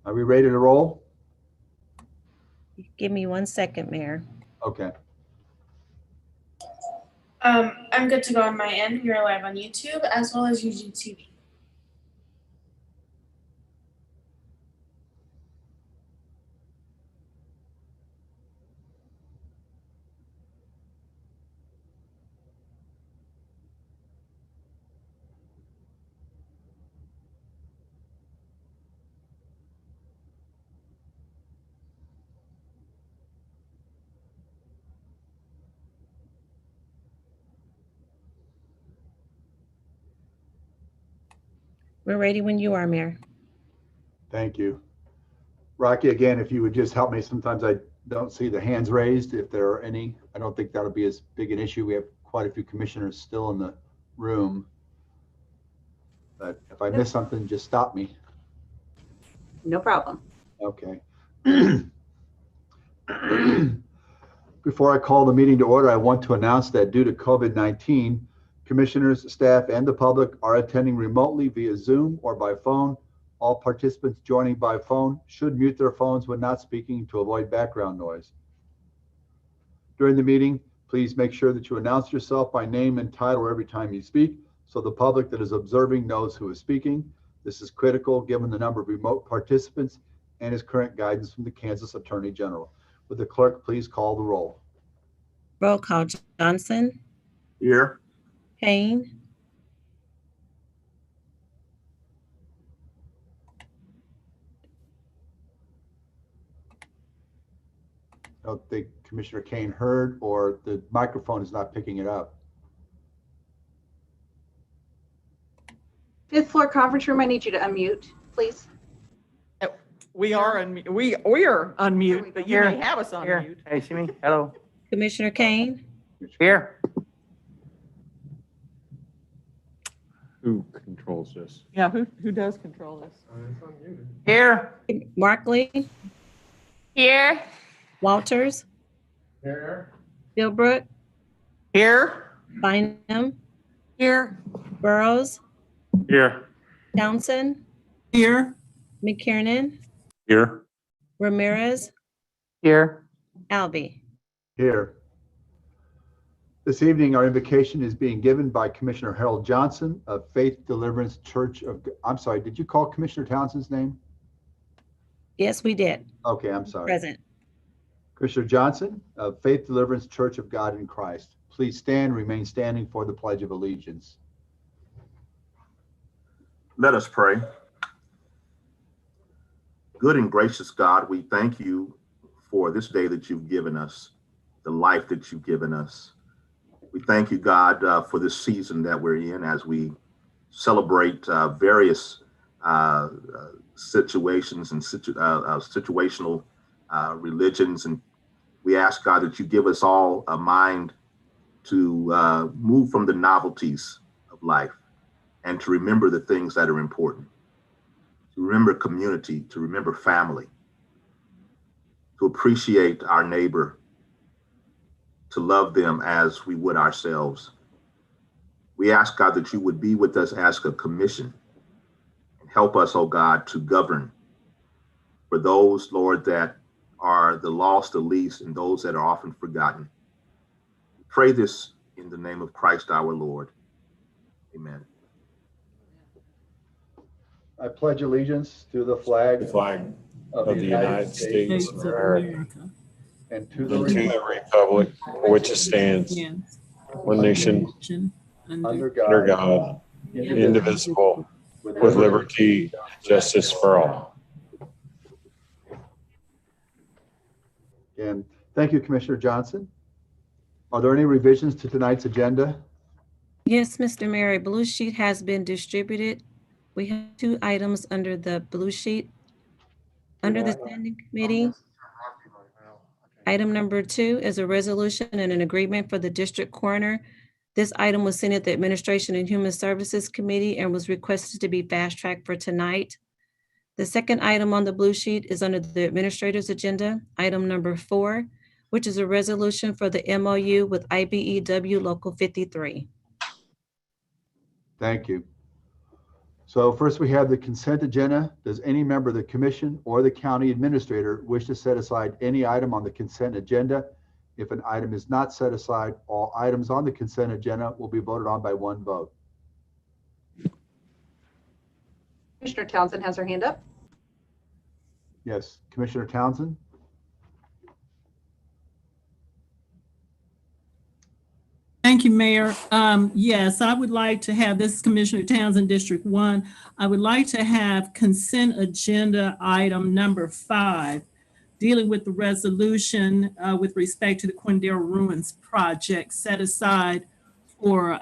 Are we ready to roll? Give me 1 second, Mayor. Okay. I'm good to go on my end. We are live on YouTube as well as YouTube TV. We're ready when you are, Mayor. Thank you. Rocky, again, if you would just help me, sometimes I don't see the hands raised. If there are any, I don't think that'll be as big an issue. We have quite a few commissioners still in the room. But if I miss something, just stop me. No problem. Okay. Before I call the meeting to order, I want to announce that due to COVID-19, commissioners, staff, and the public are attending remotely via Zoom or by phone. All participants joining by phone should mute their phones when not speaking to avoid background noise. During the meeting, please make sure that you announce yourself by name and title every time you speak, so the public that is observing knows who is speaking. This is critical given the number of remote participants and his current guidance from the Kansas Attorney General. Would the clerk please call the roll? Roll call. Johnson, Here. Payne, I don't think Commissioner Kane heard, or the microphone is not picking it up. Fifth floor conference room, I need you to unmute, please. We are unmute. We are unmute, but you may have us on Here. mute. Hey, see me? Hello. Commissioner Kane, Here. Who controls this? Yeah, who does control this? Here. Markley, Here. Walters, Here. Philbrook, Here. Bynum, Here. Burrows, Here. Townsend, Here. McKiernan, Here. Ramirez, Here. Albee. Here. This evening, our invocation is being given by Commissioner Harold Johnson of Faith Deliverance Church of, I'm sorry, did you call Commissioner Townsend's name? Yes, we did. Okay, I'm sorry. Present. Commissioner Johnson of Faith Deliverance Church of God in Christ. Please stand, remain standing for the Pledge of Allegiance. Let us pray. Good and gracious God, we thank you for this day that you've given us, the life that you've given us. We thank you, God, for this season that we're in as we celebrate various situations and situational religions. And we ask, God, that you give us all a mind to move from the novelties of life and to remember the things that are important, to remember community, to remember family, to appreciate our neighbor, to love them as we would ourselves. We ask, God, that you would be with us as a commission and help us, oh God, to govern for those, Lord, that are the lost, the least, and those that are often forgotten. We pray this in the name of Christ our Lord. Amen. I pledge allegiance to the flag of the United States of America and to and the to the republic for which it stands, one nation, under under God, God, indivisible, with liberty and justice for all. And thank you, Commissioner Johnson. Are there any revisions to tonight's agenda? Yes, Mr. Mayor, a blue sheet has been distributed. We have 2 items under the blue sheet. Under the standing committee, item number 2 is a resolution and an agreement for the district coroner. This item was sent at the Administration and Human Services Committee and was requested to be fast-tracked for tonight. The second item on the blue sheet is under the administrator's agenda, item number 4, which is a resolution for the MOU with IBEW Local 53. Thank you. So first we have the consent agenda. Does any member of the commission or the county administrator wish to set aside any item on the consent agenda? If an item is not set aside, all items on the consent agenda will be voted on by one vote. Commissioner Townsend has her hand up. Yes, Commissioner Townsend? Thank you, Mayor. Yes, I would like to have, this is Commissioner Townsend, District 1. I would like to have consent agenda item number 5, dealing with the resolution with respect to the Quindale Ruins project set aside for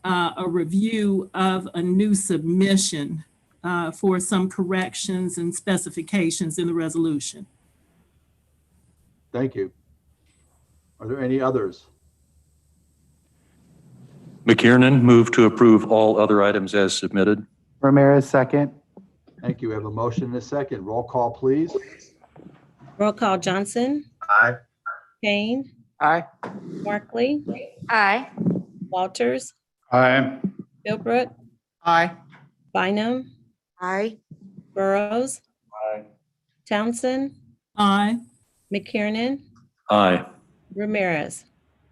a review of a new submission for some corrections and specifications in the resolution. Thank you. Are there any others? McKiernan, move to approve all other items as submitted. Ramirez, second. Thank you. We have a motion and a second. Roll call, please. Roll call Johnson, Aye. Kane, Aye. Markley, Aye. Walters, Aye. Philbrook, Aye. Bynum, Aye. Burrows, Aye. Townsend, Aye. McKiernan, Aye. Ramirez.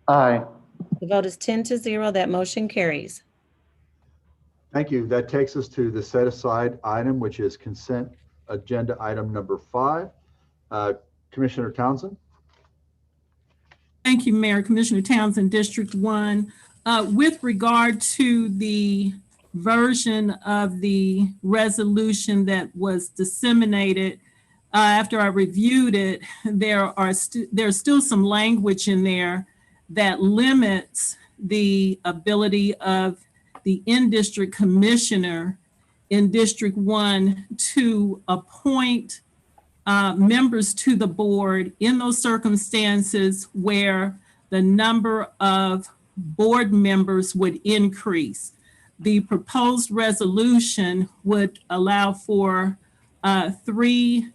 Aye. The vote is 10-0. That motion carries. Thank you. That takes us to the set aside item, which is consent agenda item number 5. Commissioner Townsend? Thank you, Mayor. Commissioner Townsend, District 1. With regard to the version of the resolution that was disseminated, after I reviewed it, there's still some language in there that limits the ability of the in-district commissioner in District 1 to appoint members to the board in those circumstances where the number of board members would increase. The proposed resolution would allow for 3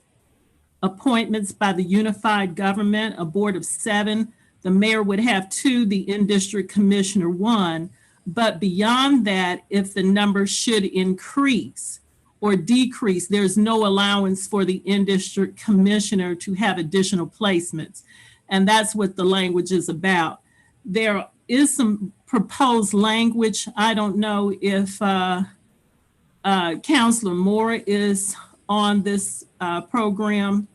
appointments by the unified government, a board of 7. The mayor would have 2, the in-district commissioner 1. But beyond that, if the number should increase or decrease, there's no allowance for the in-district commissioner to have additional placements. And that's what the language is about. There is some proposed language. I don't know if Councilor Moore is on this program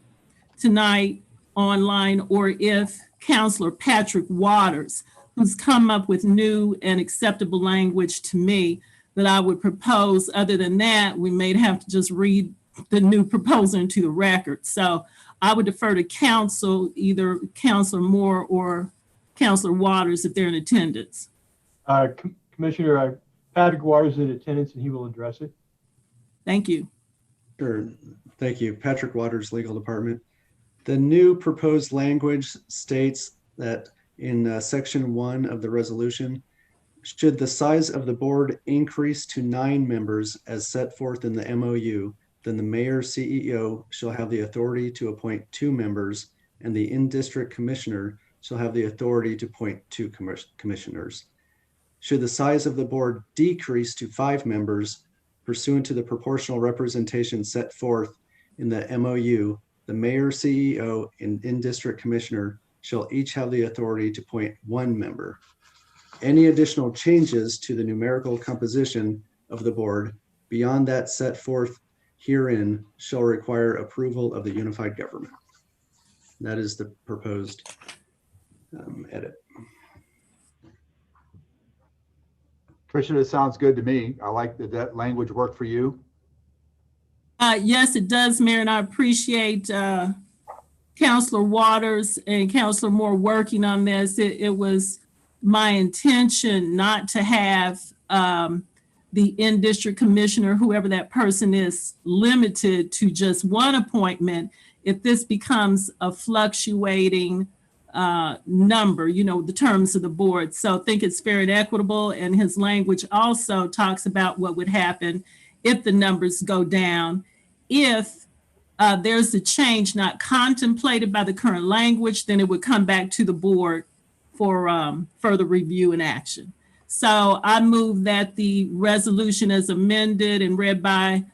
tonight online, or if Councilor Patrick Waters, who's come up with new and acceptable language to me that I would propose. Other than that, we may have to just read the new proposal into the record. So I would defer to council, either Councilor Moore or Councilor Waters if they're in attendance. Commissioner Patrick Waters is in attendance and he will address it. Thank you. Sure. Thank you. Patrick Waters, Legal Department. The new proposed language states that in section 1 of the resolution, should the size of the board increase to 9 members as set forth in the MOU, then the mayor CEO shall have the authority to appoint 2 members and the in-district commissioner shall have the authority to appoint 2 commissioners. Should the size of the board decrease to 5 members pursuant to the proportional representation set forth in the MOU, the mayor, CEO, and in-district commissioner shall each have the authority to appoint 1 member. Any additional changes to the numerical composition of the board beyond that set forth herein shall require approval of the unified government. That is the proposed edit. Commissioner, it sounds good to me. I like that language worked for you. Yes, it does, Mayor, and I appreciate Councilor Waters and Councilor Moore working on this. It was my intention not to have the in-district commissioner, whoever that person is, limited to just 1 appointment. If this becomes a fluctuating number, the terms of the board. So I think it's fair and equitable. And his language also talks about what would happen if the numbers go down. If there's a change not contemplated by the current language, then it would come back to the board for further review and action. So I move that the resolution as amended and read by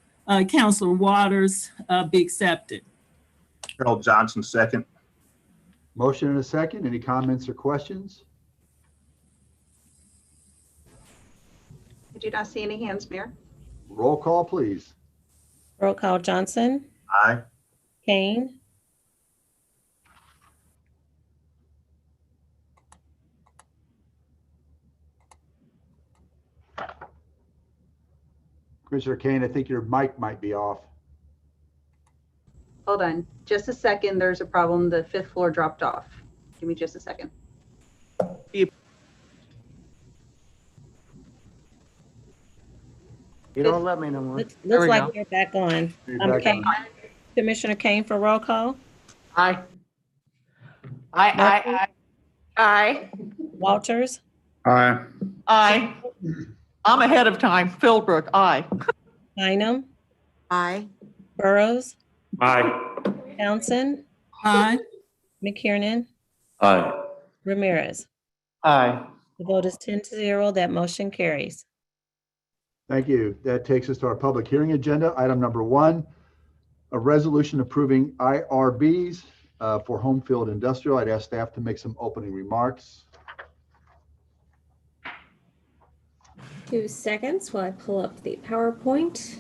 Councilor Waters be accepted. Harold Johnson, second. Motion and a second. Any comments or questions? I do not see any hands, Mayor. Roll call, please. Roll call Johnson, Aye. Kane, Commissioner Kane, I think your mic might be off. Hold on, just a second. There's a problem. The fifth floor dropped off. Give me just a second. You don't let me no more. looks we like go. you're back on. You're back Kane, on. Commissioner Kane for roll call, Aye. Aye. Aye. Walters, Aye. Aye. I'm ahead of time. Philbrook, aye. Bynum, Aye. Burrows, Aye. Townsend, Aye. McKiernan, Aye. Ramirez. Aye. The vote is 10-0. That motion carries. Thank you. That takes us to our public hearing agenda. Item number 1, a resolution approving IRBs for home field industrial. I'd ask staff to make some opening remarks. 2 seconds while I pull up the PowerPoint.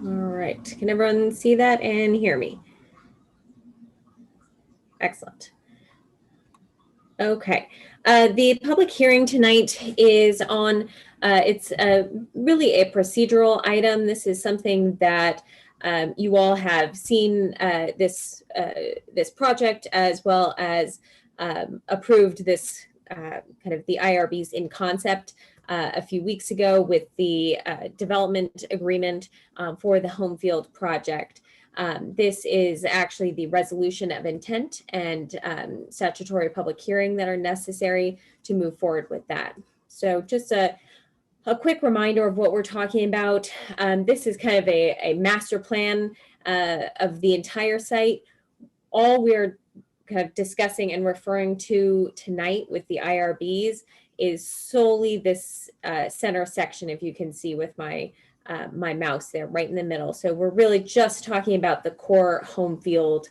All right, can everyone see that and hear me? Excellent. Okay, the public hearing tonight is on, it's really a procedural item. This is something that you all have seen this project, as well as approved this kind of the IRBs in concept a few weeks ago with the development agreement for the home field project. This is actually the resolution of intent and statutory public hearing that are necessary to move forward with that. So just a quick reminder of what we're talking about. This is kind of a master plan of the entire site. All we're kind of discussing and referring to tonight with the IRBs is solely this center section, if you can see with my my mouse there right in the middle. So we're really just talking about the core home field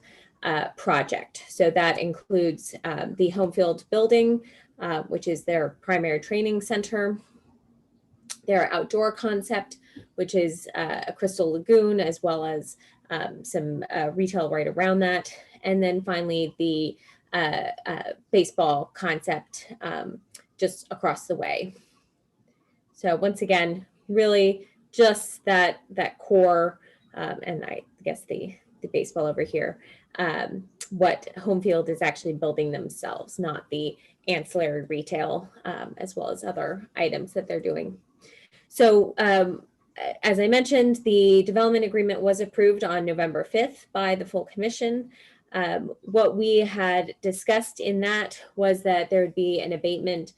project. So that includes the home field building, which is their primary training center, their outdoor concept, which is a crystal lagoon, as well as some retail right around that. And then finally, the baseball concept just across the way. So once again, really just that core, and I guess the baseball over here, what home field is actually building themselves, not the ancillary retail, as well as other items that they're doing. So as I mentioned, the development agreement was approved on November 5th by the full commission. What we had discussed in that was that there would be an abatement,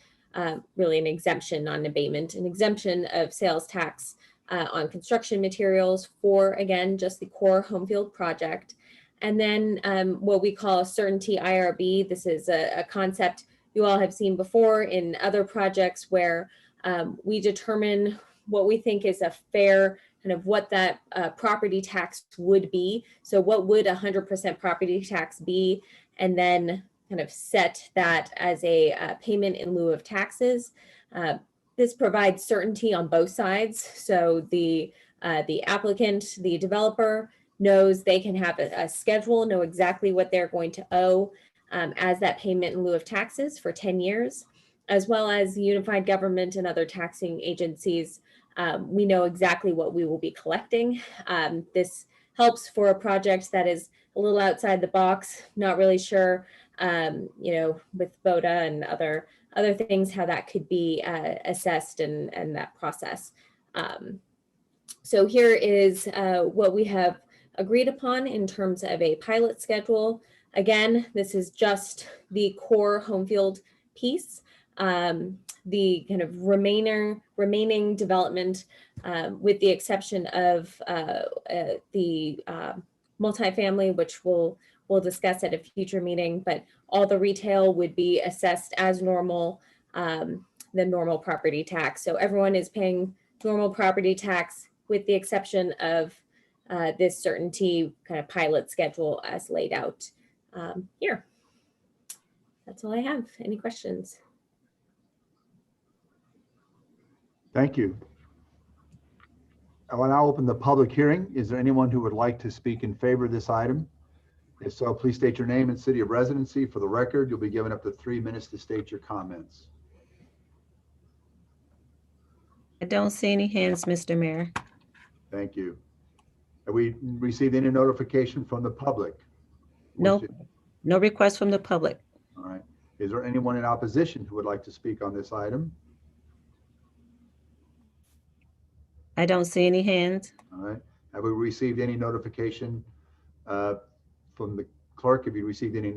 really an exemption, not an abatement, an exemption of sales tax on construction materials for, again, just the core home field project. And then what we call a certainty IRB. This is a concept you all have seen before in other projects where we determine what we think is a fair kind of what that property tax would be. So what would 100% property tax be? And then kind of set that as a payment in lieu of taxes. This provides certainty on both sides. So the applicant, the developer, knows they can have a schedule, know exactly what they're going to owe as that payment in lieu of taxes for 10 years, as well as unified government and other taxing agencies. We know exactly what we will be collecting. This helps for a project that is a little outside the box, not really sure, you know, with VODA and other things, how that could be assessed and that process. So here is what we have agreed upon in terms of a pilot schedule. Again, this is just the core home field piece. The kind of remaining development, with the exception of the multifamily, which we'll discuss at a future meeting, but all the retail would be assessed as normal the normal property tax. So everyone is paying normal property tax with the exception of this certainty kind of pilot schedule as laid out here. That's all I have. Any questions? Thank you. I will now open the public hearing. Is there anyone who would like to speak in favor of this item? If so, please state your name and city of residency. For the record, you'll be given up to 3 minutes to state your comments. I don't see any hands, Mr. Mayor. Thank you. Have we received any notification from the public? No, no request from the public. All right. Is there anyone in opposition who would like to speak on this item? I don't see any hands. All right. Have we received any notification from the clerk? Have you received any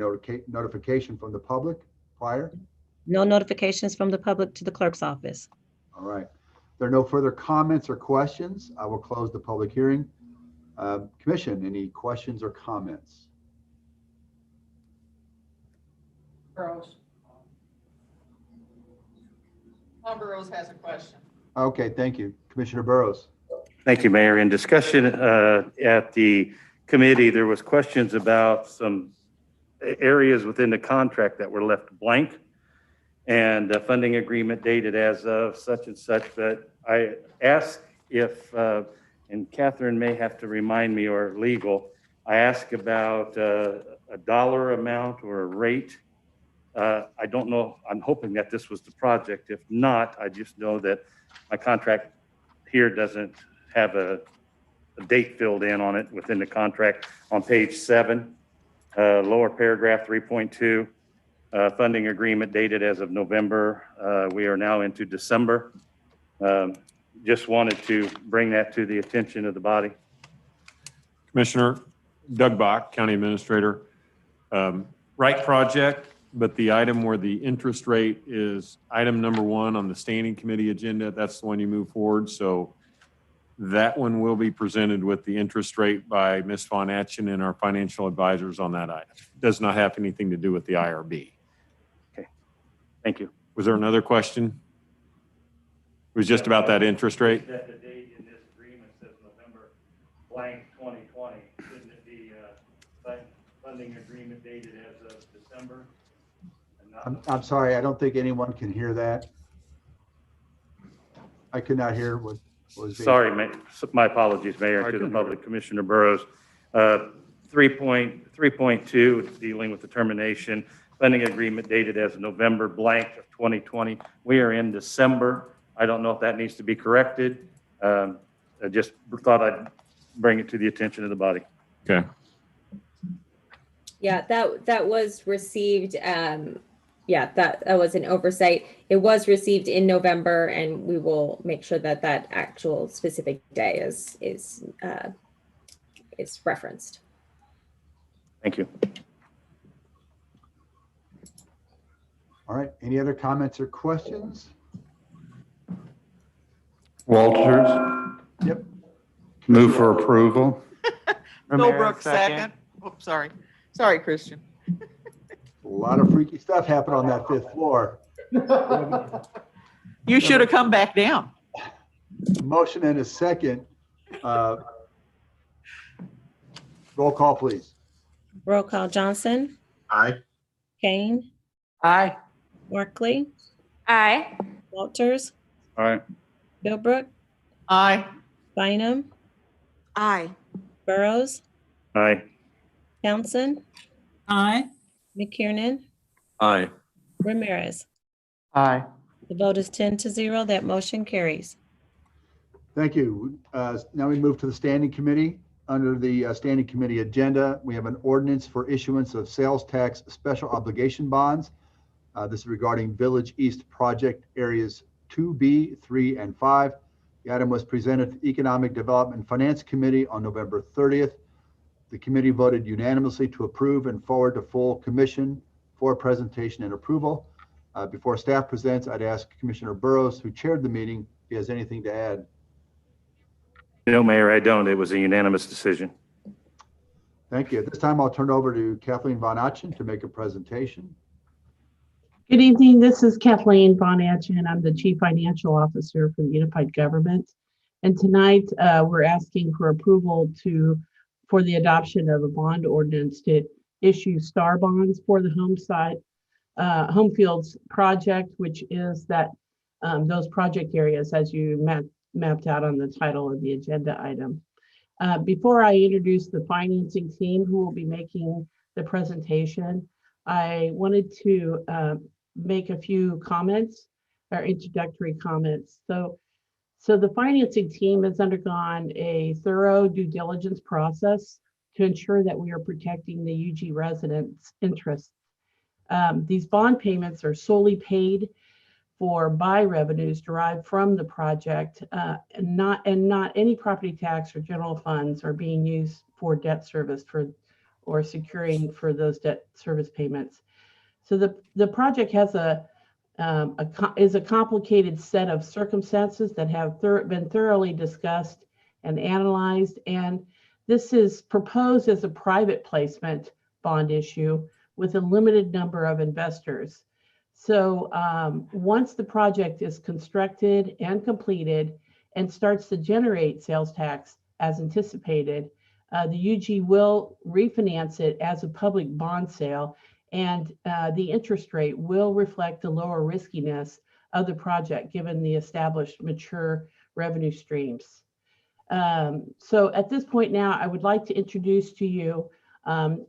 notification from the public prior? No notifications from the public to the clerk's office. All right. If there are no further comments or questions, I will close the public hearing. Commission, any questions or comments? Burrows. Tom Burrows has a question. Okay, thank you. Commissioner Burrows. Thank you, Mayor. In discussion at the committee, there was questions about some areas within the contract that were left blank and a funding agreement dated as of such and such. But I asked if, and Catherine may have to remind me or legal, I asked about a dollar amount or a rate. I don't know. I'm hoping that this was the project. If not, I just know that my contract here doesn't have a date filled in on it within the contract. On page 7, lower paragraph 3.2, funding agreement dated as of November. We are now into December. Just wanted to bring that to the attention of the body. Commissioner Doug Bach, County Administrator. Right project, but the item where the interest rate is item number 1 on the standing committee agenda, that's the one you move forward. So that one will be presented with the interest rate by Ms. Von Atchen and our financial advisors on that item. Does not have anything to do with the IRB. Okay, thank you. Was there another question? It was just about that interest rate? That the date in this agreement says November blank 2020. Shouldn't it be funding agreement dated as of December? I'm sorry, I don't think anyone can hear that. I could not hear what was being. Sorry, my apologies, Mayor, to the public. Commissioner Burrows. 3.2 dealing with the termination funding agreement dated as November blank of 2020. We are in December. I don't know if that needs to be corrected. I just thought I'd bring it to the attention of the body. Okay. Yeah, that was received. Yeah, that was an oversight. It was received in November, and we will make sure that that actual specific day is referenced. Thank you. All right. Any other comments or questions? Walters, Yep. move for approval. Philbrook, second. Oops, sorry. Sorry, Christian. A lot of freaky stuff happened on that 5th floor. You should have come back down. Motion and a second. Roll call, please. Roll call. Johnson, Aye. Kane, Aye. Workley, Aye. Walters, Aye. Philbrook, Aye. Bynum, Aye. Burrows, Aye. Townsend, Aye. McKiernan, Aye. Ramirez. Aye. The vote is 10-0. That motion carries. Thank you. Now we move to the standing committee. Under the standing committee agenda, we have an ordinance for issuance of sales tax special obligation bonds. This is regarding Village East Project Areas 2B, 3, and 5. The item was presented to the Economic Development and Finance Committee on November 30th. The committee voted unanimously to approve and forward to full commission for presentation and approval. Before staff presents, I'd ask Commissioner Burrows, who chaired the meeting, if he has anything to add. No, Mayor, I don't. It was a unanimous decision. Thank you. At this time, I'll turn it over to Kathleen Von Atchen to make a presentation. Good evening. This is Kathleen Von Atchen. I'm the Chief Financial Officer for the Unified Government. And tonight we're asking for approval for the adoption of a bond ordinance to issue star bonds for the home fields project, which is those project areas as you mapped out on the title of the agenda item. Before I introduce the financing team who will be making the presentation, I wanted to make a few comments or introductory comments. So the financing team has undergone a thorough due diligence process to ensure that we are protecting the UG residents' interests. These bond payments are solely paid for by revenues derived from the project, and not any property tax or general funds are being used for debt service or securing for those debt service payments. So the project has is a complicated set of circumstances that have been thoroughly discussed and analyzed, and this is proposed as a private placement bond issue with a limited number of investors. So once the project is constructed and completed and starts to generate sales tax as anticipated, the UG will refinance it as a public bond sale, and the interest rate will reflect the lower riskiness of the project given the established mature revenue streams. So at this point now, I would like to introduce to you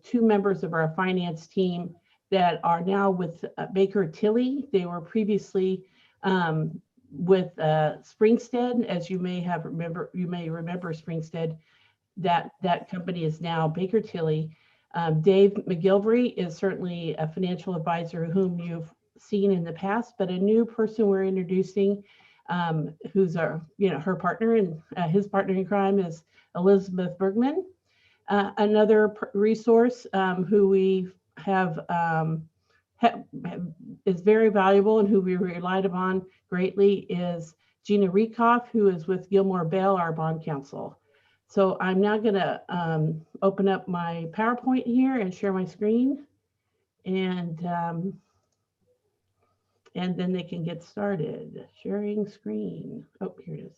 two members of our finance team that are now with Baker Tilly. They were previously with Springstead, as you may remember Springstead. That company is now Baker Tilly. Dave McGilvery is certainly a financial advisor whom you've seen in the past, but a new person we're introducing, who's her partner, and his partner in crime is Elizabeth Bergman. Another resource who we have is very valuable and who we relied upon greatly is Gina Rekoff, who is with Gilmore Bell, our bond counsel. So I'm now going to open up my PowerPoint here and share my screen, and then they can get started. Sharing screen. Oh, here it is.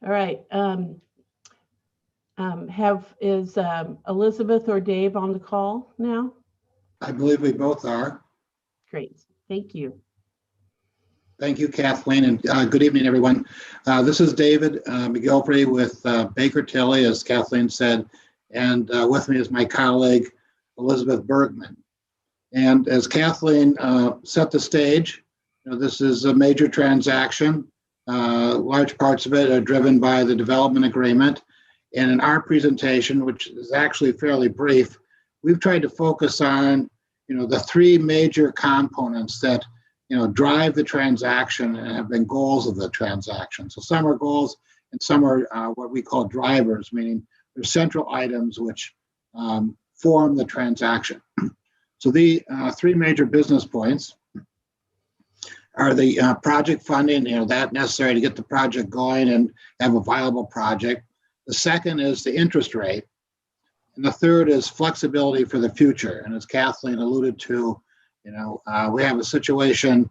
All right. Is Elizabeth or Dave on the call now? I believe we both are. Great. Thank you. Thank you, Kathleen, and good evening, everyone. This is David McGilvery with Baker Tilly, as Kathleen said, and with me is my colleague, Elizabeth Bergman. And as Kathleen set the stage, this is a major transaction. Large parts of it are driven by the development agreement. And in our presentation, which is actually fairly brief, we've tried to focus on, the three major components that, drive the transaction and have been goals of the transaction. So some are goals and some are what we call drivers, meaning they're central items which form the transaction. So the three major business points are the project funding, that necessary to get the project going and have a viable project. The second is the interest rate. And the third is flexibility for the future. And as Kathleen alluded to, we have a situation,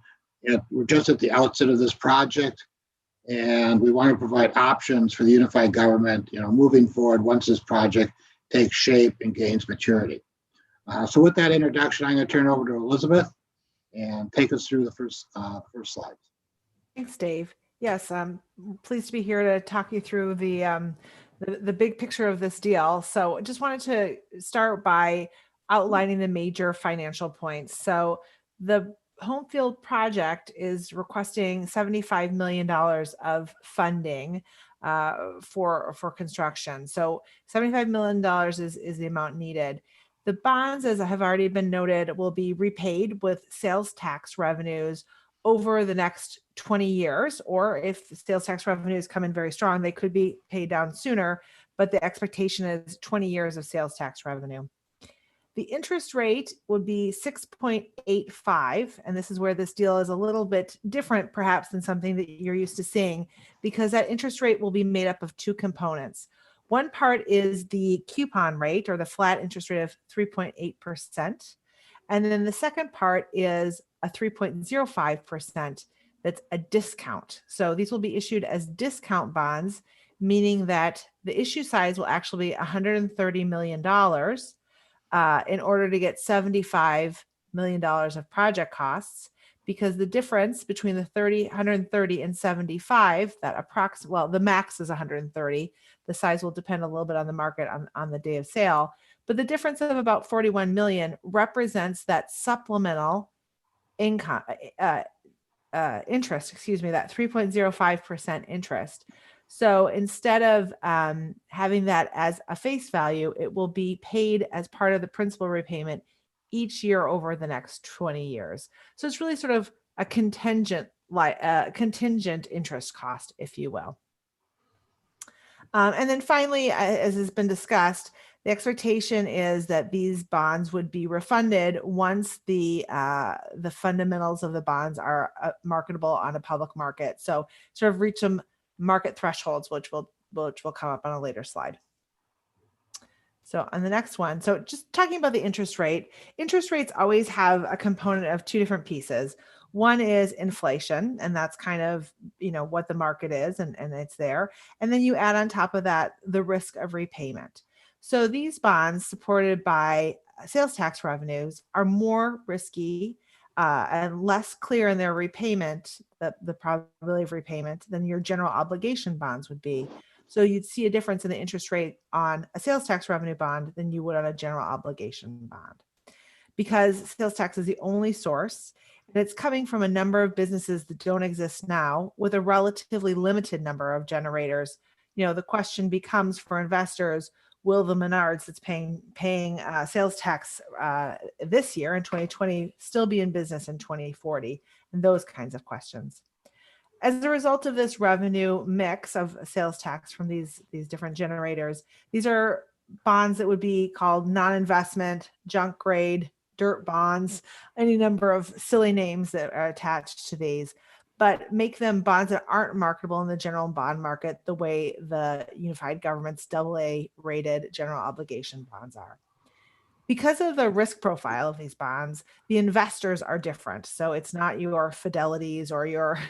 we're just at the outset of this project, and we want to provide options for the unified government, moving forward once this project takes shape and gains maturity. So with that introduction, I'm going to turn it over to Elizabeth and take us through the first slides. Thanks, Dave. Yes, I'm pleased to be here to talk you through the big picture of this deal. So I just wanted to start by outlining the major financial points. So the home field project is requesting $75 million of funding for construction. So $75 million is the amount needed. The bonds, as have already been noted, will be repaid with sales tax revenues over the next 20 years, or if the sales tax revenues come in very strong, they could be paid down sooner, but the expectation is 20 years of sales tax revenue. The interest rate would be 6.85, and this is where this deal is a little bit different perhaps than something that you're used to seeing, because that interest rate will be made up of two components. One part is the coupon rate, or the flat interest rate of 3.8%. And then the second part is a 3.05% that's a discount. So these will be issued as discount bonds, meaning that the issue size will actually be $130 million in order to get $75 million of project costs, because the difference between the 130 and 75, well, the max is 130. The size will depend a little bit on the market on the day of sale. But the difference of about 41 million represents that supplemental income, interest, that 3.05% interest. So instead of having that as a face value, it will be paid as part of the principal repayment each year over the next 20 years. So it's really sort of a contingent interest cost, if you will. And then finally, as has been discussed, the expectation is that these bonds would be refunded once the fundamentals of the bonds are marketable on a public market. So sort of reach some market thresholds, which will come up on a later slide. So on the next one, so just talking about the interest rate, interest rates always have a component of two different pieces. One is inflation, and that's kind of, what the market is, and it's there. And then you add on top of that the risk of repayment. So these bonds supported by sales tax revenues are more risky and less clear in their repayment, the probability of repayment, than your general obligation bonds would be. So you'd see a difference in the interest rate on a sales tax revenue bond than you would on a general obligation bond. Because sales tax is the only source, and it's coming from a number of businesses that don't exist now with a relatively limited number of generators. The question becomes for investors, will the Menards that's paying sales tax this year in 2020 still be in business in 2040? And those kinds of questions. As a result of this revenue mix of sales tax from these different generators, these are bonds that would be called non-investment, junk grade, dirt bonds, any number of silly names that are attached to these, but make them bonds that aren't marketable in the general bond market the way the unified government's AA rated general obligation bonds are. Because of the risk profile of these bonds, the investors are different. So it's not your Fidelities or your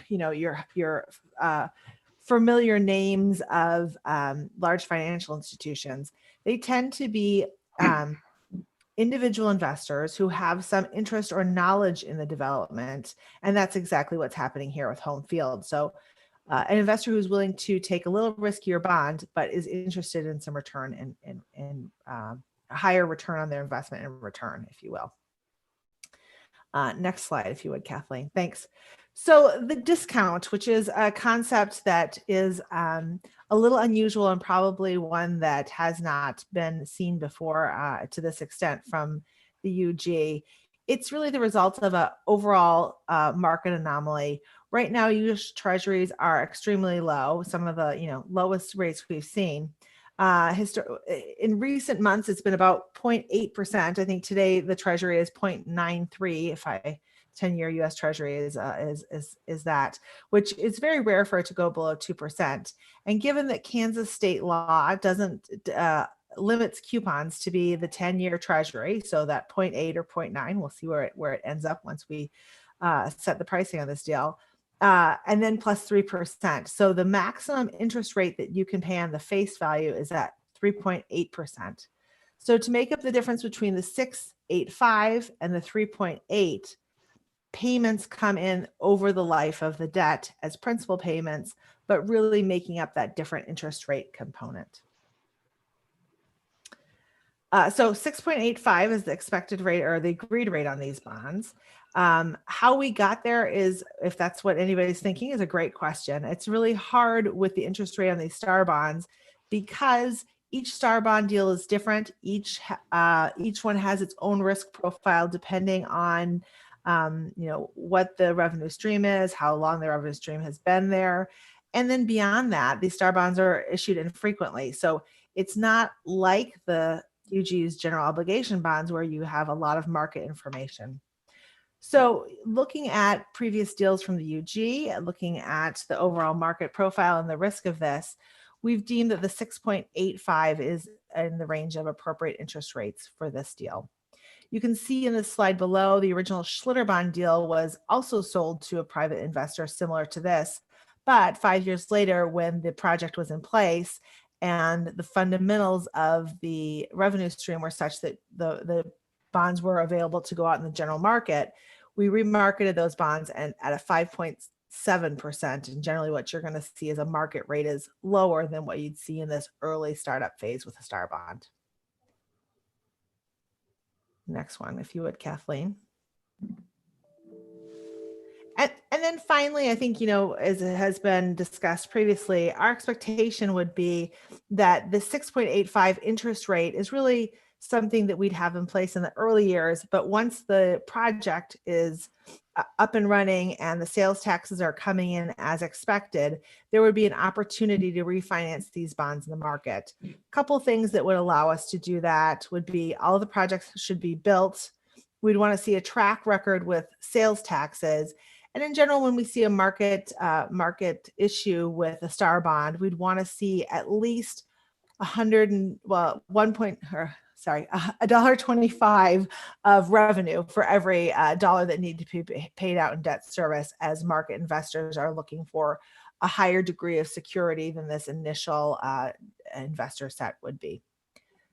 familiar names of large financial institutions. They tend to be individual investors who have some interest or knowledge in the development. And that's exactly what's happening here with Home Field. So an investor who's willing to take a little riskier bond, but is interested in some return and higher return on their investment and return, if you will. Next slide, if you would, Kathleen. Thanks. So the discount, which is a concept that is a little unusual and probably one that has not been seen before to this extent from the UG. It's really the result of an overall market anomaly. Right now, U.S. Treasuries are extremely low, some of the lowest rates we've seen. In recent months, it's been about 0.8%. I think today the Treasury is 0.93. 10-year U.S. Treasury is that, which is very rare for it to go below 2%. And given that Kansas state law doesn't limits coupons to be the 10-year Treasury, so that 0.8 or 0.9, we'll see where it ends up once we set the pricing on this deal. And then plus 3%. So the maximum interest rate that you can pay on the face value is at 3.8%. So to make up the difference between the 6.85 and the 3.8, payments come in over the life of the debt as principal payments, but really making up that different interest rate component. So 6.85 is the expected rate or the agreed rate on these bonds. How we got there is, if that's what anybody's thinking, is a great question. It's really hard with the interest rate on these star bonds because each star bond deal is different. Each one has its own risk profile depending on what the revenue stream is, how long the revenue stream has been there. And then beyond that, these star bonds are issued infrequently. So it's not like the UG's general obligation bonds, where you have a lot of market information. So looking at previous deals from the UG, looking at the overall market profile and the risk of this, we've deemed that the 6.85 is in the range of appropriate interest rates for this deal. You can see in the slide below, the original Schlitterbahn deal was also sold to a private investor similar to this, but 5 years later, when the project was in place and the fundamentals of the revenue stream were such that the bonds were available to go out in the general market, we remarketed those bonds and at a 5.7%. And generally what you're going to see is a market rate is lower than what you'd see in this early startup phase with a star bond. Next one, if you would, Kathleen. And then finally, I think, as it has been discussed previously, our expectation would be that the 6.85 interest rate is really something that we'd have in place in the early years. But once the project is up and running and the sales taxes are coming in as expected, there would be an opportunity to refinance these bonds in the market. A couple things that would allow us to do that would be all the projects should be built. We'd want to see a track record with sales taxes. And in general, when we see a market issue with a star bond, we'd want to see at least $1.25 of revenue for every dollar that need to be paid out in debt service, as market investors are looking for a higher degree of security than this initial investor set would be.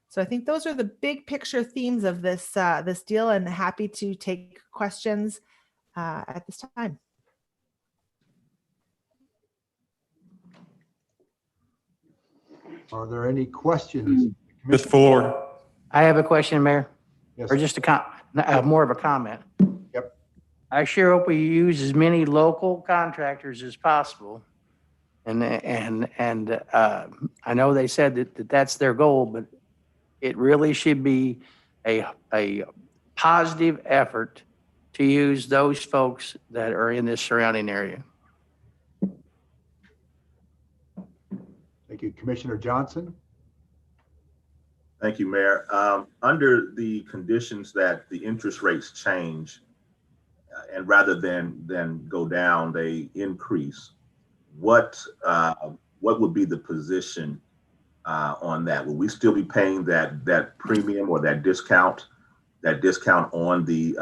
So I think those are the big picture themes of this this deal, and happy to take questions at this time. Are there any questions? Mr. Fuller. I have a question, Mayor. Yes. Or just more of a comment. Yep. I sure hope we use as many local contractors as possible. And I know they said that that's their goal, but it really should be a positive effort to use those folks that are in this surrounding area. Thank you. Commissioner Johnson? Thank you, Mayor. Under the conditions that the interest rates change, and rather than go down, they increase, what would be the position on that? Will we still be paying that premium or that discount on the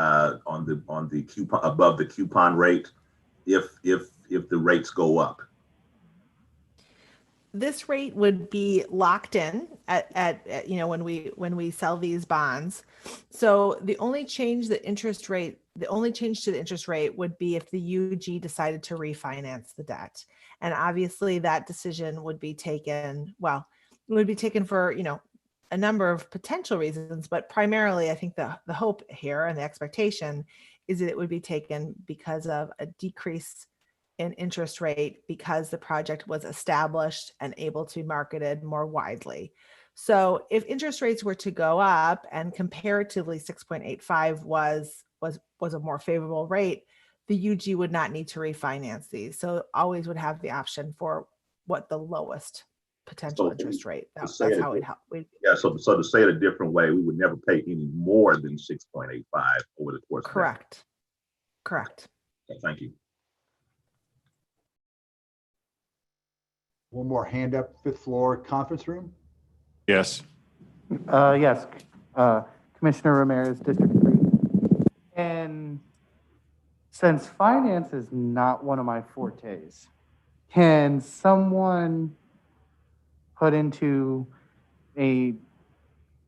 coupon, above the coupon rate, if the rates go up? This rate would be locked in at when we sell these bonds. So the only change to the interest rate would be if the UG decided to refinance the debt. And obviously that decision would be taken, for, a number of potential reasons, but primarily I think the hope here and the expectation is that it would be taken because of a decrease in interest rate because the project was established and able to be marketed more widely. So if interest rates were to go up and comparatively 6.85 was a more favorable rate, the UG would not need to refinance these. So always would have the option for what the lowest potential interest rate. That's how it helped. Yeah, so to say it a different way, we would never pay any more than 6.85 over the course of that. Correct. Okay, thank you. One more hand up, fifth floor conference room. Yes. Yes, Commissioner Ramirez, District 3. And since finance is not one of my fortes, can someone put into a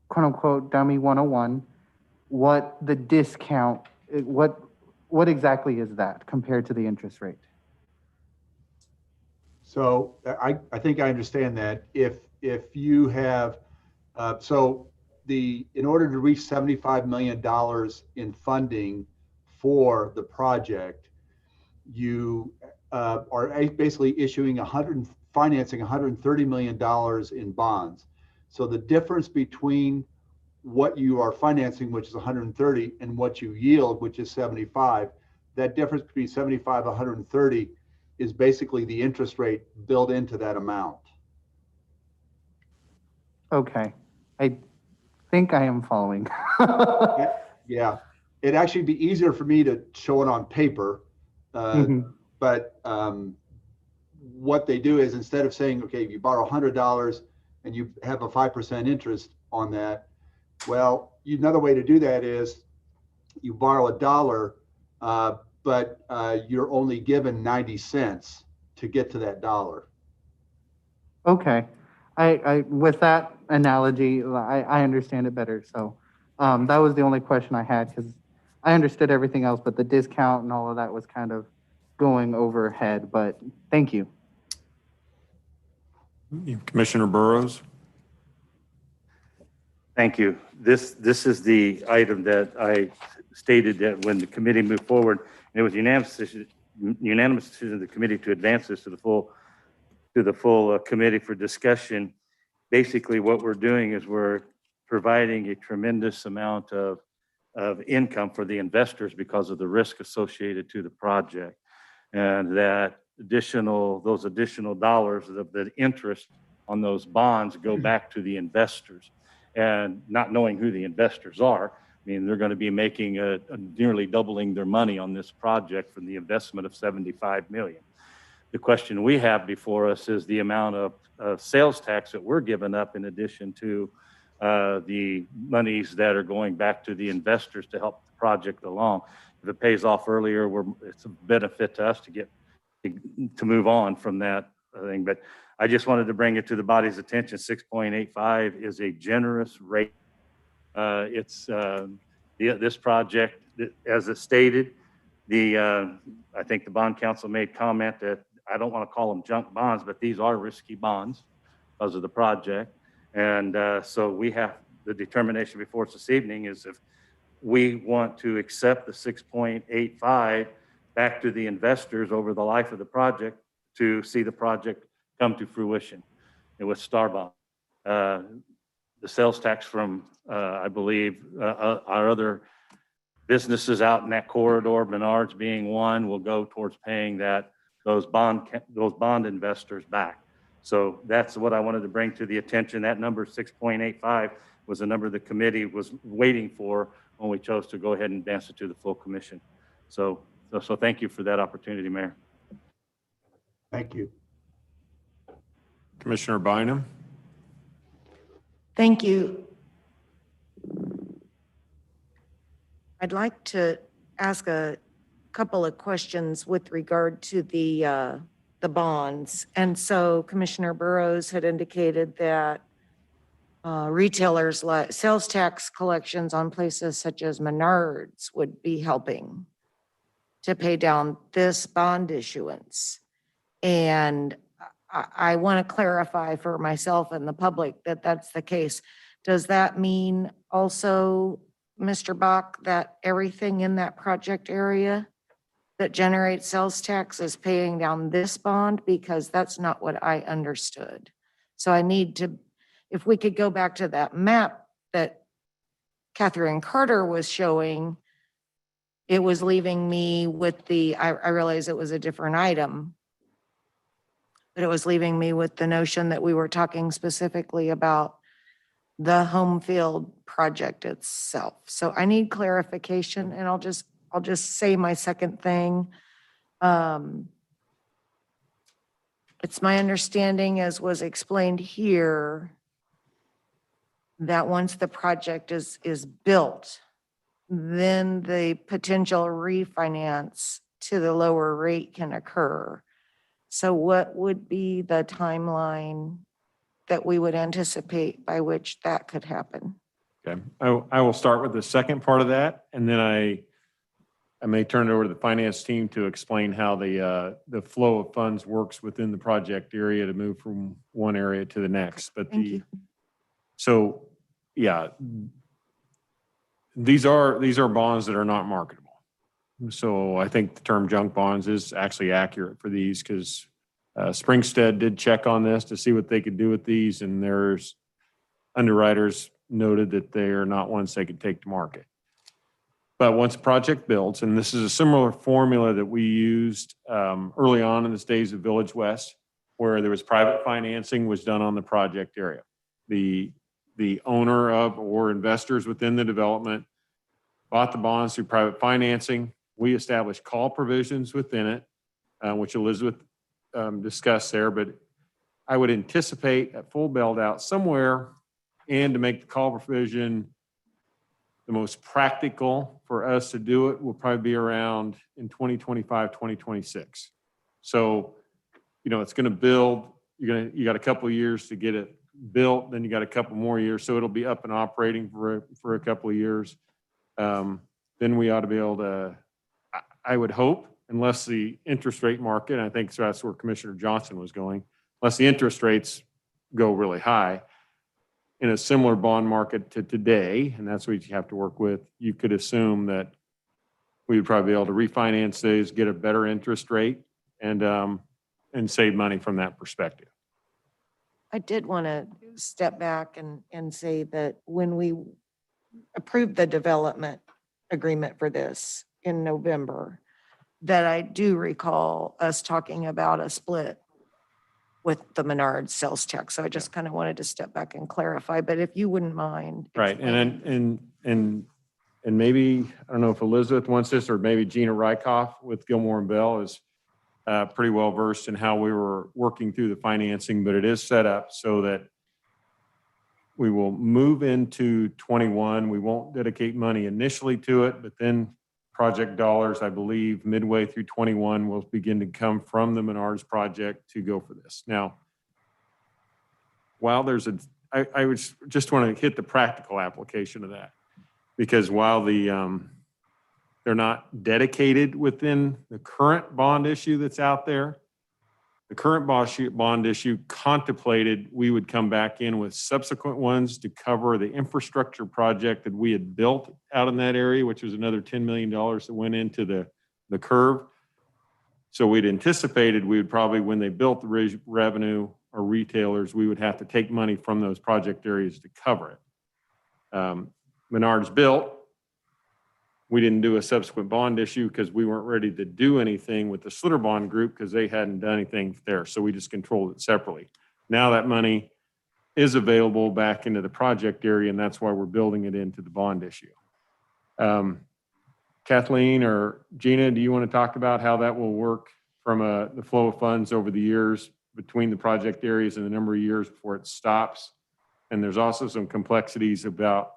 quote unquote dummy 101 what the discount, what exactly is that compared to the interest rate? So I think I understand that. If you have, in order to reach $75 million in funding for the project, you are basically financing $130 million in bonds. So the difference between what you are financing, which is 130, and what you yield, which is 75, that difference between 75 and 130 is basically the interest rate built into that amount. Okay. I think I am following. Yeah, it'd actually be easier for me to show it on paper. But what they do is instead of saying, okay, you borrow $100 and you have a 5% interest on that, well, another way to do that is you borrow $1, but you're only given 90 cents to get to that dollar. Okay. I with that analogy, I understand it better. So that was the only question I had, because I understood everything else, but the discount and all of that was kind of going overhead. But thank you. Commissioner Burrows. Thank you. This is the item that I stated that when the committee moved forward, and it was unanimous decision of the committee to advance this to the full committee for discussion. Basically, what we're doing is we're providing a tremendous amount of income for the investors because of the risk associated to the project, and that those additional dollars of the interest on those bonds go back to the investors. And not knowing who the investors are, I mean, they're going to be making nearly doubling their money on this project from the investment of $75 million. The question we have before us is the amount of sales tax that we're giving up in addition to the monies that are going back to the investors to help the project along. If it pays off earlier, it's a benefit to us to move on from that thing. But I just wanted to bring it to the body's attention. 6.85 is a generous rate. This project, as it stated, I think the bond counsel made comment that I don't want to call them junk bonds, but these are risky bonds because of the project. And so we have the determination before us this evening is if we want to accept the 6.85 back to the investors over the life of the project to see the project come to fruition. And with Starbond, the sales tax from, I believe, our other businesses out in that corridor, Menards being one, will go towards paying those bond investors back. So that's what I wanted to bring to the attention. That number 6.85 was the number the committee was waiting for when we chose to go ahead and advance it to the full commission. So thank you for that opportunity, Mayor. Thank you. Commissioner Bynum. Thank you. I'd like to ask a couple of questions with regard to the bonds. And so Commissioner Burrows had indicated that retailers like sales tax collections on places such as Menards would be helping to pay down this bond issuance. And I want to clarify for myself and the public that that's the case. Does that mean also, Mr. Bach, that everything in that project area that generates sales tax is paying down this bond? Because that's not what I understood. So I need to, if we could go back to that map that Catherine Carter was showing, it was leaving me with I realize it was a different item, but it was leaving me with the notion that we were talking specifically about the home field project itself. So I need clarification, and I'll just say my second thing. It's my understanding, as was explained here, that once the project is built, then the potential refinance to the lower rate can occur. So what would be the timeline that we would anticipate by which that could happen? Okay, I will start with the second part of that, and then I may turn it over to the finance team to explain how the flow of funds works within the project area to move from one area to the next. But Thank you. So yeah, these are bonds that are not marketable. So I think the term junk bonds is actually accurate for these, because Springstead did check on this to see what they could do with these, and there's underwriters noted that they are not ones they could take to market. But once a project builds, and this is a similar formula that we used early on in the days of Village West, where there was private financing was done on the project area. The the owner of or investors within the development bought the bonds through private financing. We established call provisions within it, which Elizabeth discussed there, but I would anticipate at full build out somewhere, and to make the call provision the most practical for us to do it will probably be around in 2025, 2026. So, it's going to build, you got a couple of years to get it built, then you got a couple more years. So it'll be up and operating for a couple of years. Then we ought to be able to, I would hope, unless the interest rate market, and I think that's where Commissioner Johnson was going, unless the interest rates go really high, in a similar bond market to today, and that's what you have to work with, you could assume that we would probably be able to refinance these, get a better interest rate, and save money from that perspective. I did want to step back and say that when we approved the development agreement for this in November, that I do recall us talking about a split with the Menards sales tax. So I just kind of wanted to step back and clarify, but if you wouldn't mind. Right, and maybe, I don't know if Elizabeth wants this, or maybe Gina Rykoff with Gilmore and Bell is pretty well versed in how we were working through the financing, but it is set up so that we will move into 21. We won't dedicate money initially to it, but then project dollars, I believe, midway through 21 will begin to come from the Menards project to go for this. Now, while there's I would just want to hit the practical application of that, because while they're not dedicated within the current bond issue that's out there, the current bond issue contemplated we would come back in with subsequent ones to cover the infrastructure project that we had built out in that area, which was another $10 million that went into the curve. So we'd anticipated we would probably, when they built the revenue or retailers, we would have to take money from those project areas to cover it. Menards built. We didn't do a subsequent bond issue because we weren't ready to do anything with the Slitter Bond Group because they hadn't done anything there. So we just controlled it separately. Now that money is available back into the project area, and that's why we're building it into the bond issue. Kathleen or Gina, do you want to talk about how that will work from the flow of funds over the years between the project areas and the number of years before it stops? And there's also some complexities about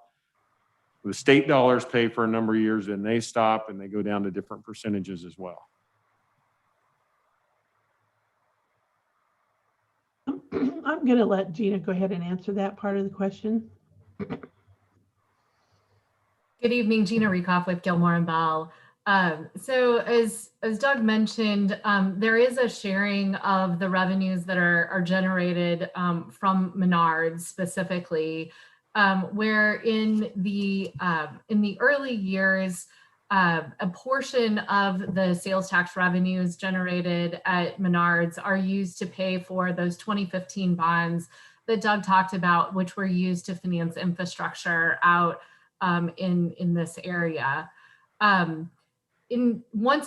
the state dollars pay for a number of years and they stop and they go down to different percentages as well. I'm going to let Gina go ahead and answer that part of the question. Good evening, Gina Rykoff with Gilmore and Bell. So as Doug mentioned, there is a sharing of the revenues that are generated from Menards specifically, where in the early years, a portion of the sales tax revenues generated at Menards are used to pay for those 2015 bonds that Doug talked about, which were used to finance infrastructure out in this area. Once the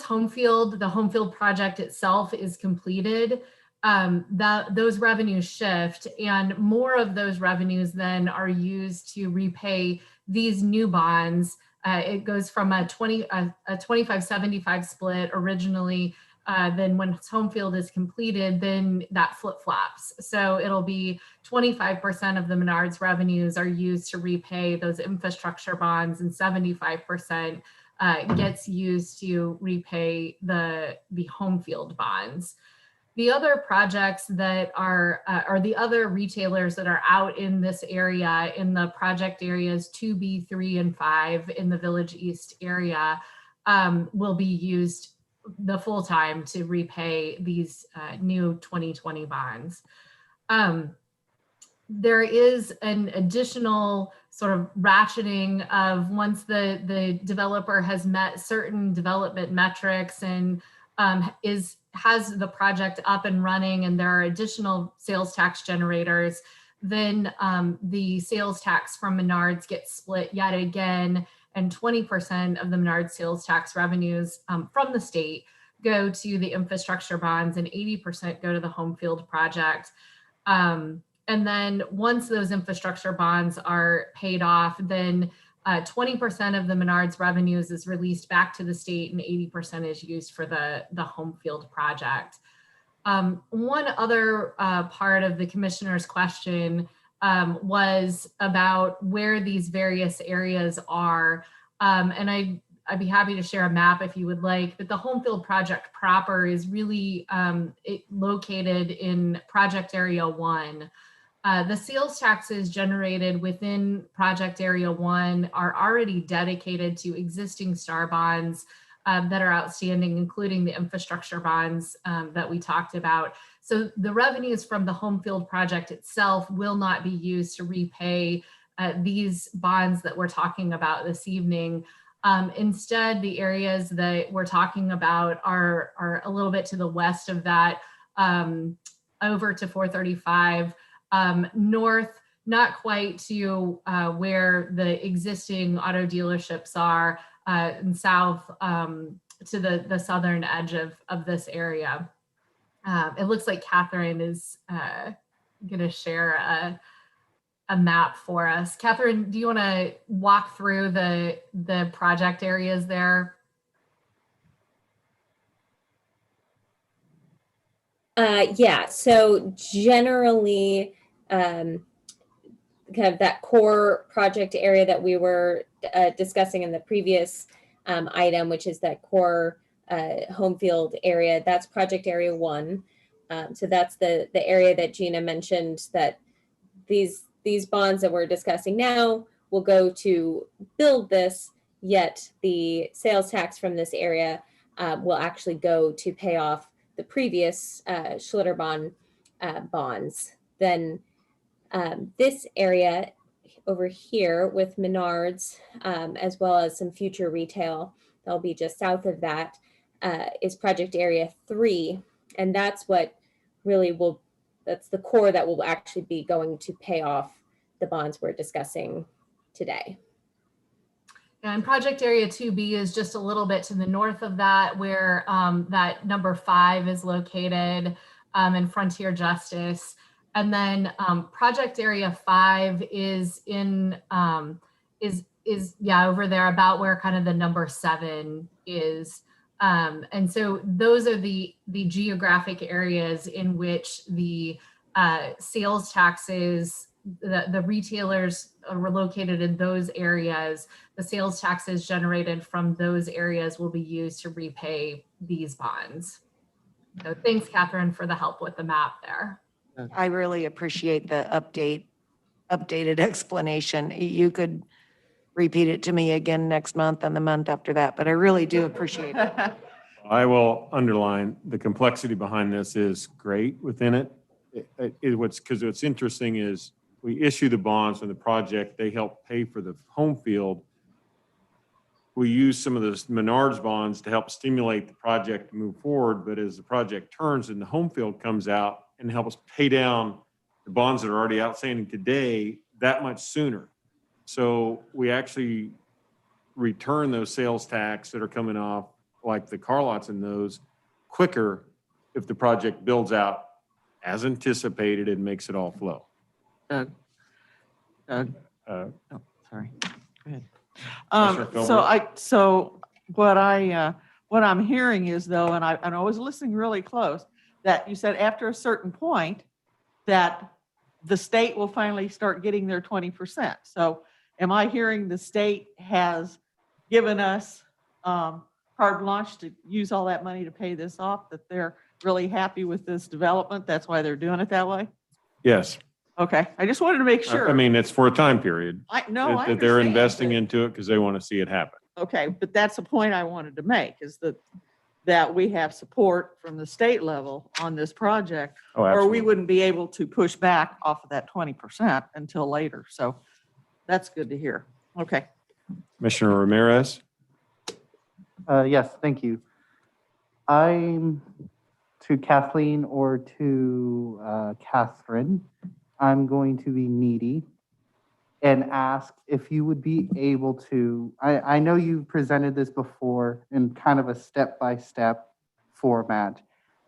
Homefield project itself is completed, those revenues shift, and more of those revenues then are used to repay these new bonds. It goes from a 25-75 split originally. Then when Homefield is completed, then that flip-flops. So it'll be 25% of the Menards revenues are used to repay those infrastructure bonds, and 75% gets used to repay the Homefield bonds. The other projects that are the other retailers that are out in this area, in the project areas 2B, 3, and 5 in the Village East area, will be used the full time to repay these new 2020 bonds. There is an additional sort of ratcheting of once the developer has met certain development metrics and has the project up and running, and there are additional sales tax generators, then the sales tax from Menards gets split yet again, and 20% of the Menards sales tax revenues from the state go to the infrastructure bonds, and 80% go to the Homefield project. And then once those infrastructure bonds are paid off, then 20% of the Menards revenues is released back to the state and 80% is used for the home field project. One other part of the commissioner's question was about where these various areas are. And I'd be happy to share a map if you would like, but the home field project proper is really located in project area 1. The sales taxes generated within project area 1 are already dedicated to existing STAR bonds that are outstanding, including the infrastructure bonds that we talked about. So the revenues from the home field project itself will not be used to repay these bonds that we're talking about this evening. Instead, the areas that we're talking about are a little bit to the west of that, over to 435, north, not quite to where the existing auto dealerships are, and south to the southern edge of this area. It looks like Catherine is going to share a map for us. Catherine, do you want to walk through the project areas there? Yeah, so generally, kind of that core project area that we were discussing in the previous item, which is that core home field area, that's project area 1. So that's the area that Gina mentioned, that these bonds that we're discussing now will go to build this, yet the sales tax from this area will actually go to pay off the previous Schlitterbahn bonds. Then this area over here with Menards, as well as some future retail that'll be just south of that, is project area 3. And that's what really that's the core that will actually be going to pay off the bonds we're discussing today. And project area 2B is just a little bit to the north of that, where that number 5 is located in Frontier Justice. And then project area 5 is in over there about where kind of the number 7 is. And so those are the geographic areas in which the sales taxes, the retailers are located in those areas. The sales taxes generated from those areas will be used to repay these bonds. So thanks, Catherine, for the help with the map there. I really appreciate the updated explanation. You could repeat it to me again next month and the month after that, but I really do appreciate it. I will underline the complexity behind this is great within it. What's interesting is we issue the bonds from the project, they help pay for the home field. We use some of those Menards bonds to help stimulate the project to move forward, but as the project turns and the home field comes out and help us pay down the bonds that are already outstanding today that much sooner. So we actually return those sales tax that are coming off, like the car lots and those, quicker if the project builds out as anticipated and makes it all flow. Doug. Oh, sorry. Go ahead. So what I'm hearing is, though, and I was listening really close, that you said after a certain point that the state will finally start getting their 20%. So am I hearing the state has given us carte blanche to use all that money to pay this off, that they're really happy with this development? That's why they're doing it that way? yes. Okay, I just wanted to make sure. I mean, it's for a time period. I That they're investing into it because they want to see it happen. Okay, but that's a point I wanted to make, is that we have support from the state level on this project, Oh, or we absolutely. wouldn't be able to push back off of that 20% until later. So that's good to hear. Okay. Commissioner Ramirez? Yes, thank you. I'm to Kathleen or to Catherine. I'm going to be needy and ask if you would be able to, I know you presented this before in kind of a step-by-step format,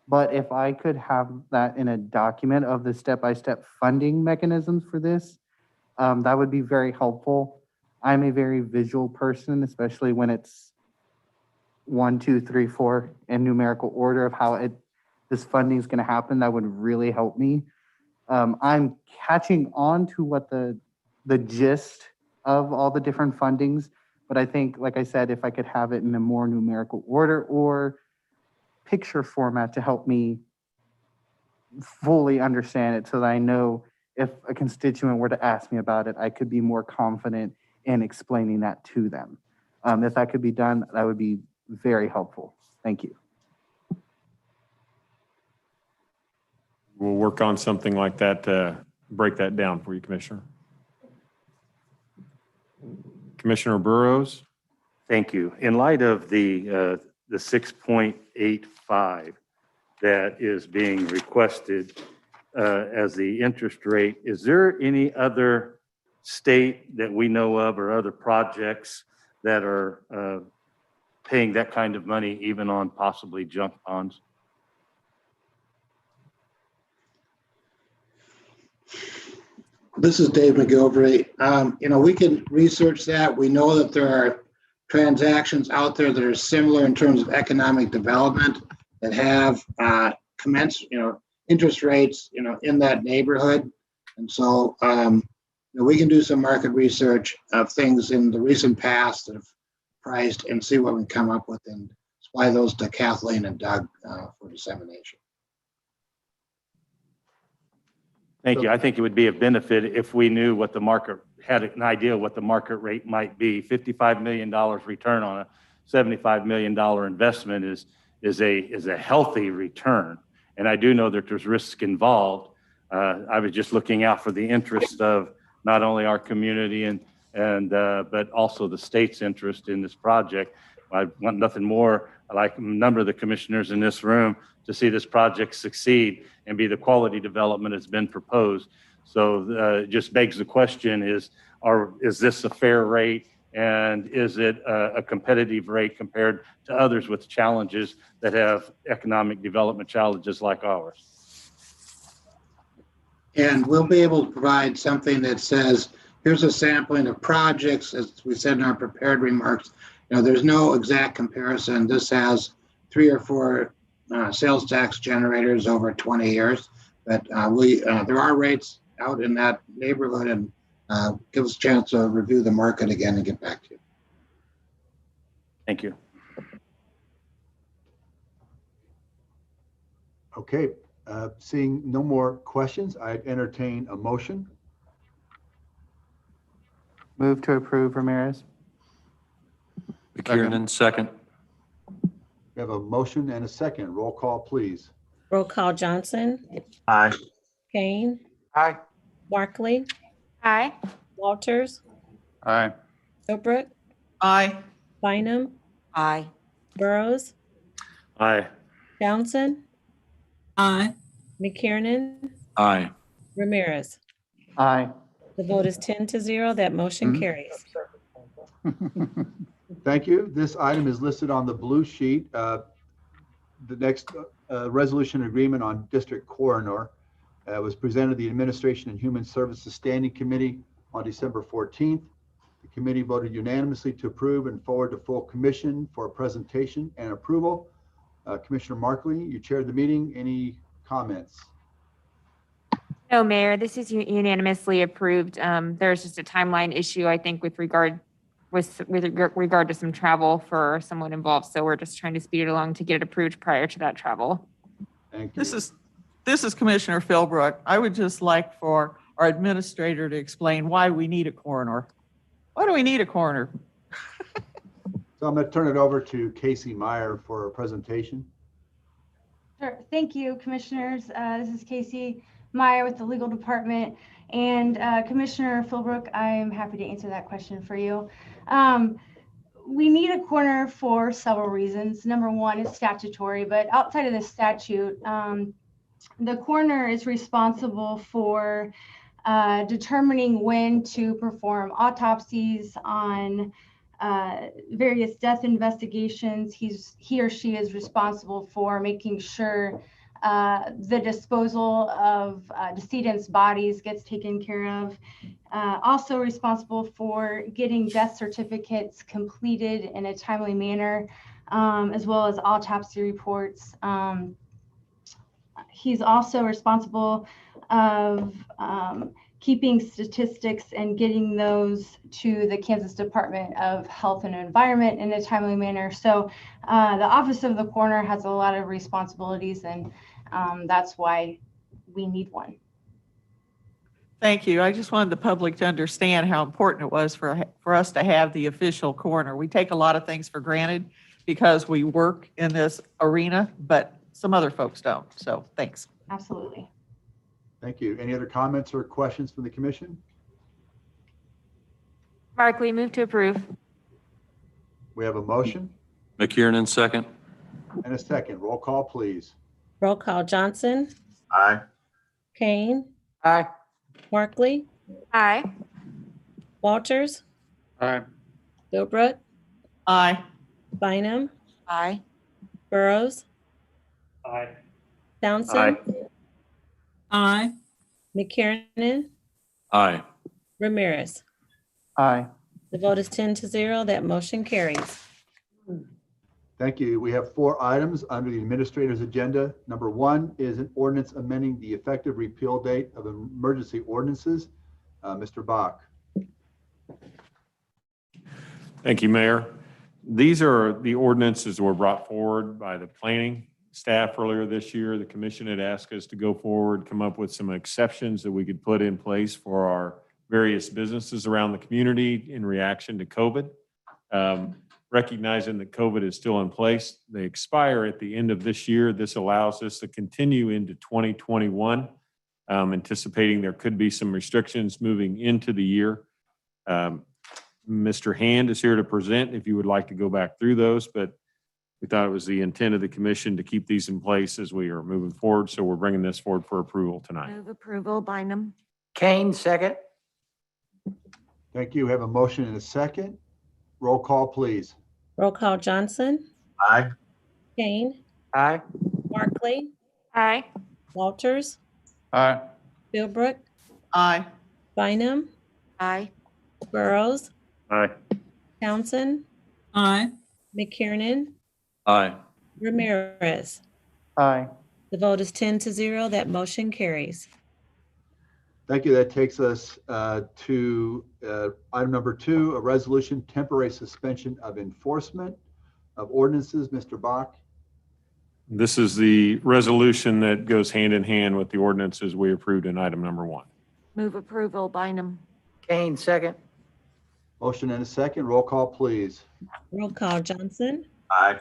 But if I could have that in a document of the step-by-step funding mechanisms for this, that would be very helpful. I'm a very visual person, especially when it's 1, 2, 3, 4 in numerical order of how this funding is going to happen. That would really help me. I'm catching on to what the gist of all the different fundings, but I think, like I said, if I could have it in a more numerical order or picture format to help me fully understand it so that I know if a constituent were to ask me about it, I could be more confident in explaining that to them. If that could be done, that would be very helpful. Thank you. We'll work on something like that to break that down for you, Commissioner. Commissioner Burrows. Thank you. In light of the 6.85 that is being requested as the interest rate, is there any other state that we know of or other projects that are paying that kind of money even on possibly junk bonds? This is Dave McGilvery. We can research that. We know that there are transactions out there that are similar in terms of economic development that have interest rates, in that neighborhood. And so, we can do some market research of things in the recent past that have priced and see what we can come up with and supply those to Kathleen and Doug for dissemination. Thank you. I think it would be a benefit if we knew what the market, had an idea what the market rate might be. $55 million return on a $75 million investment is a healthy return. And I do know that there's risk involved. I was just looking out for the interest of not only our community but also the state's interest in this project. I want nothing more, like a number of the commissioners in this room, to see this project succeed and be the quality development that's been proposed. So it just begs the question is this a fair rate? And is it a competitive rate compared to others with challenges that have economic development challenges like ours? And we'll be able to provide something that says, here's a sampling of projects, as we said in our prepared remarks. There's no exact comparison. This has 3 or 4 sales tax generators over 20 years, but there are rates out in that neighborhood, and give us a chance to review the market again and get back to you. Thank you. Okay, seeing no more questions, I'd entertain a motion. Move to approve, Ramirez. McKiernan, second. We have a motion and a second. Roll call, please. Roll call: Johnson. Aye. Kane. Aye. Barkley. Aye. Walters. Aye. Philbrook. Aye. Bynum. Aye. Burrows. Aye. Townsend. Aye. McKiernan. Aye. Ramirez. Aye. The vote is 10-0. That motion carries. Thank you. This item is listed on the blue sheet. The next resolution agreement on district coroner was presented to the Administration and Human Services Standing Committee on December 14th. The committee voted unanimously to approve and forward to full commission for presentation and approval. Commissioner Markley, you chaired the meeting. Any comments? No, Mayor, this is unanimously approved. There's just a timeline issue, I think, with regard to some travel for someone involved. So we're just trying to speed it along to get it approved prior to that travel. Thank you. This is Commissioner Philbrook. I would just like for our administrator to explain why we need a coroner. Why do we need a coroner? So I'm going to turn it over to Casey Meyer for a presentation. Sure. Thank you, commissioners. This is Casey Meyer with the legal department. And Commissioner Philbrook, I am happy to answer that question for you. We need a coroner for several reasons. Number one is statutory, but outside of the statute, the coroner is responsible for determining when to perform autopsies on various death investigations. He or she is responsible for making sure the disposal of decedents' bodies gets taken care of. Also responsible for getting death certificates completed in a timely manner, as well as autopsy reports. He's also responsible of keeping statistics and getting those to the Kansas Department of Health and Environment in a timely manner. So the Office of the Coroner has a lot of responsibilities, and that's why we need one. Thank you. I just wanted the public to understand how important it was for us to have the official coroner. We take a lot of things for granted because we work in this arena, but some other folks don't. So thanks. Absolutely. Thank you. Any other comments or questions from the commission? Barkley, move to approve. We have a motion McKiernan, second. and a second. Roll call, please. Roll call. Johnson, Aye. Kane, Aye. Markley, Aye. Walters, Aye. Philbrook, Aye. Bynum, Aye. Burrows, Aye. Townsend, Aye. McKiernan, Aye. Ramirez. Aye. The vote is 10-0. That motion carries. Thank you. We have 4 items under the administrator's agenda. Number 1 is an ordinance amending the effective repeal date of emergency ordinances. Mr. Bach. Thank you, Mayor. These are the ordinances that were brought forward by the planning staff earlier this year. The commission had asked us to go forward, come up with some exceptions that we could put in place for our various businesses around the community in reaction to COVID. Recognizing that COVID is still in place, they expire at the end of this year. This allows us to continue into 2021, anticipating there could be some restrictions moving into the year. Mr. Hand is here to present if you would like to go back through those, but we thought it was the intent of the commission to keep these in place as we are moving forward. So we're bringing this forward for approval tonight. Move approval, Bynum. Kane, second. Thank you. We have a motion and a second. Roll call, please. Roll call. Johnson, Aye. Kane, Aye. Markley, Aye. Walters, Aye. Philbrook, Aye. Bynum, Aye. Burrows, Aye. Townsend, Aye. McKiernan, Aye. Ramirez. Aye. The vote is 10-0. That motion carries. Thank you. That takes us to item number 2, a resolution temporary suspension of enforcement of ordinances. Mr. Bach. This is the resolution that goes hand in hand with the ordinances we approved in item number 1. Move approval, Bynum. Kane, second. Motion and a second. Roll call, please. Roll call. Johnson, Aye.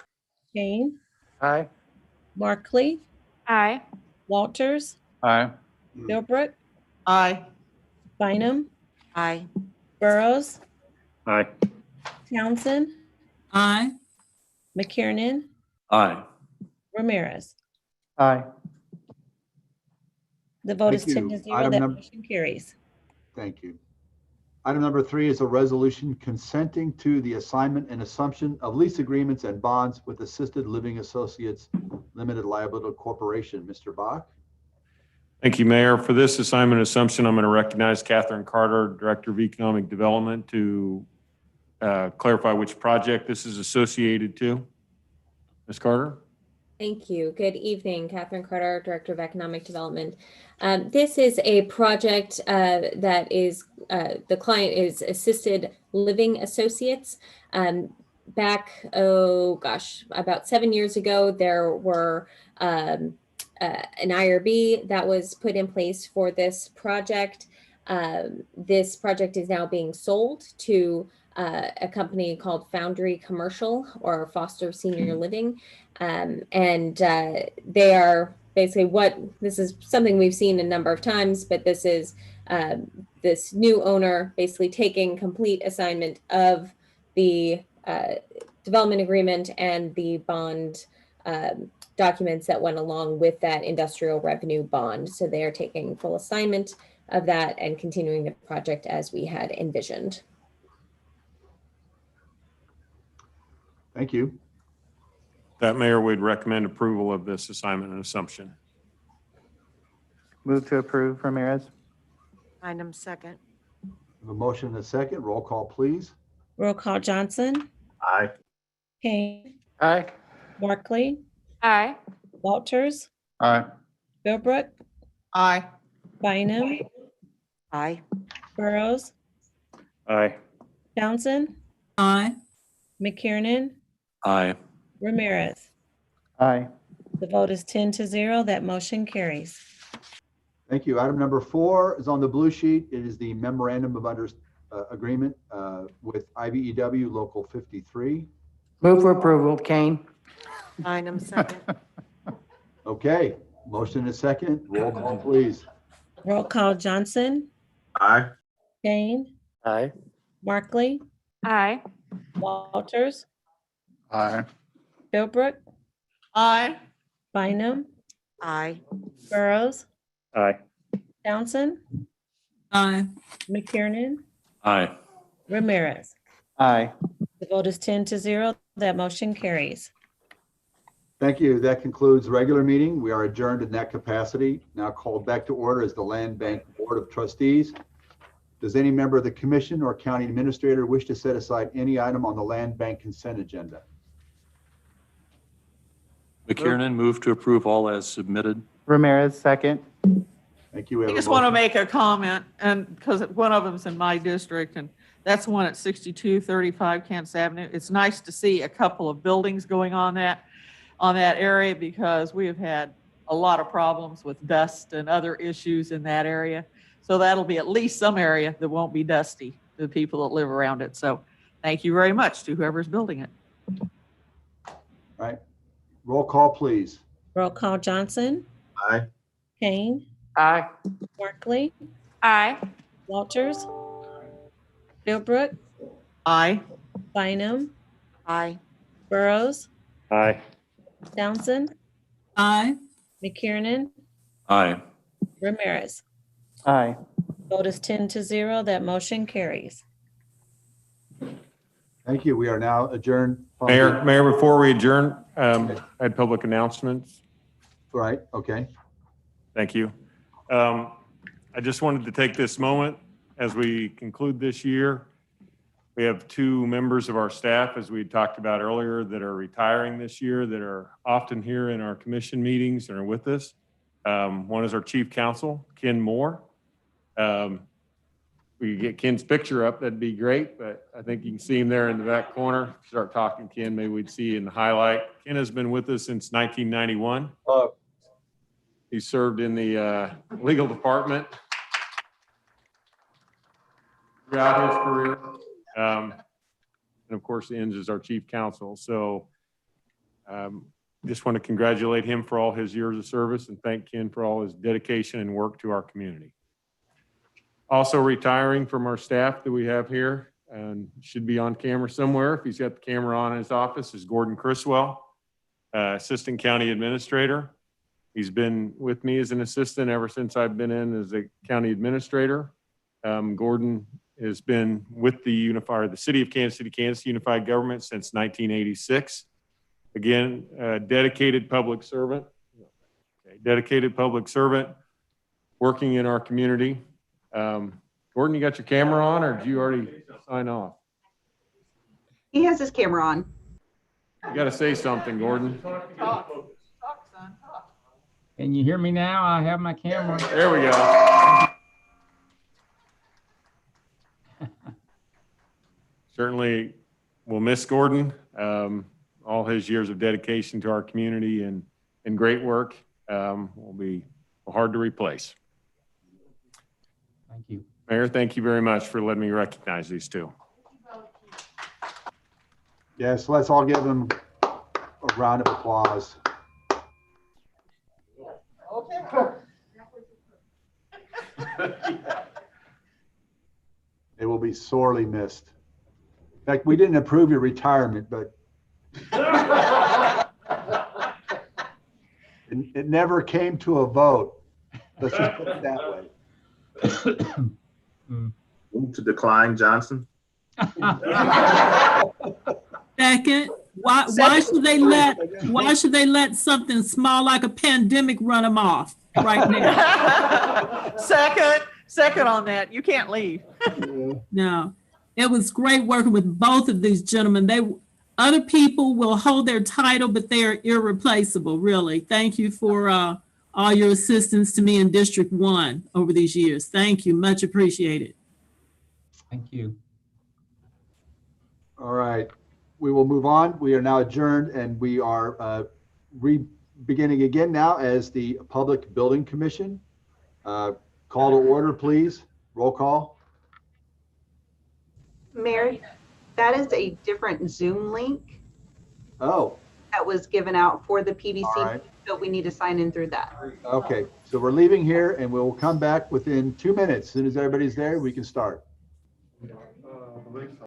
Kane, Aye. Markley, Aye. Walters, Aye. Philbrook, Aye. Bynum, Aye. Burrows, Aye. Townsend, Aye. McKiernan, Aye. Ramirez. Aye. The vote is Thank you. 10-0. Item That num- motion carries. Thank you. Item number 3 is a resolution consenting to the assignment and assumption of lease agreements and bonds with Assisted Living Associates Limited Liability Corporation. Mr. Bach. Thank you, Mayor. For this assignment assumption, I'm going to recognize Catherine Carter, Director of Economic Development, to clarify which project this is associated to. Ms. Carter? Thank you. Good evening, Catherine Carter, Director of Economic Development. This is a project that is, the client is Assisted Living Associates. Back, about 7 years ago, there were an IRB that was put in place for this project. This project is now being sold to a company called Foundry Commercial or Foster Senior Living. They are basically this is something we've seen a number of times, but this is this new owner basically taking complete assignment of the development agreement and the bond documents that went along with that industrial revenue bond. So they are taking full assignment of that and continuing the project as we had envisioned. Thank you. That, Mayor, we'd recommend approval of this assignment and assumption. Move to approve, Ramirez. Bynum, second. A motion and a second. Roll call, please. Roll call Johnson, Aye. Kane, Aye. Markley, Aye. Walters, Aye. Philbrook, Aye. Bynum, Aye. Burrows, Aye. Townsend, Aye. McKiernan, Aye. Ramirez. Aye. The vote is 10-0. That motion carries. Thank you. Item number 4 is on the blue sheet. It is the memorandum of agreement with IBEW Local 53. Move for approval, Kane. Bynum, second. Okay, motion and a second. Roll call, please. Roll call Johnson, Aye. Kane, Aye. Markley, Aye. Walters, Aye. Philbrook, Aye. Bynum, Aye. Burrows, Aye. Townsend, Aye. McKiernan, Aye. Ramirez. Aye. The vote is 10-0. That motion carries. Thank you. That concludes the regular meeting. We are adjourned in that capacity. Now called back to order as the Land Bank Board of Trustees. Does any member of the commission or county administrator wish to set aside any item on the Land Bank consent agenda? McKiernan, move to approve all as submitted. Ramirez, second. Thank you. We I have a just want to motion. make a comment, and because one of them's in my district, and that's one at 6235 Kansas Avenue. It's nice to see a couple of buildings going on that area, because we have had a lot of problems with dust and other issues in that area. So that'll be at least some area that won't be dusty to the people that live around it. So thank you very much to whoever's building it. All right. Roll call, please. Roll call Johnson, Aye. Kane, Aye. Markley, Aye. Walters, Philbrook, Aye. Bynum, Aye. Burrows, Aye. Townsend, Aye. McKiernan, Aye. Ramirez. Aye. Vote is 10-0. That motion carries. Thank you. We are now adjourned. from the- Mayor, before we adjourn, I had public announcements. Right, okay. Thank you. I just wanted to take this moment as we conclude this year. We have 2 members of our staff, as we talked about earlier, that are retiring this year, that are often here in our commission meetings and are with us. One is our chief counsel, Ken Moore. We could get Ken's picture up, that'd be great, but I think you can see him there in the back corner. Start talking, Ken, maybe we'd see you in the highlight. Ken has been with us since 1991. He served in the legal department throughout his career. And of course, ends as our chief counsel. So just want to congratulate him for all his years of service and thank Ken for all his dedication and work to our community. Also retiring from our staff that we have here, and should be on camera somewhere if he's got the camera on in his office, is Gordon Criswell, Assistant County Administrator. He's been with me as an assistant ever since I've been in as a county administrator. Gordon has been with the City of Kansas City, Kansas Unified Government since 1986. Again, dedicated public servant, working in our community. Gordon, you got your camera on, or did you already sign off? He has his camera on. You got to say something, Gordon. Can you hear me now? I have my camera. There we go. Certainly, we'll miss Gordon. All his years of dedication to our community and great work will be hard to replace. Thank you. Mayor, thank you very much for letting me recognize these 2. Yes, let's all give them a round of applause. It will be sorely missed. In fact, we didn't approve your retirement, but it never came to a vote. Let's just put it that way. Move to decline, Johnson. Second. Why should they let something small like a pandemic run them off right now? Second on that. You can't leave. No, it was great working with both of these gentlemen. Other people will hold their title, but they are irreplaceable, really. Thank you for all your assistance to me in District 1 over these years. Thank you, much appreciated. Thank you. All right, we will move on. We are now adjourned and we are beginning again now as the Public Building Commission. Call to order, please. Roll call. Mayor, that is a different Zoom link Oh, that was given out for the PBC, all right. so we need to sign in through that. Okay, so we're leaving here and we'll come back within 2 minutes. As soon as everybody's there, we can start.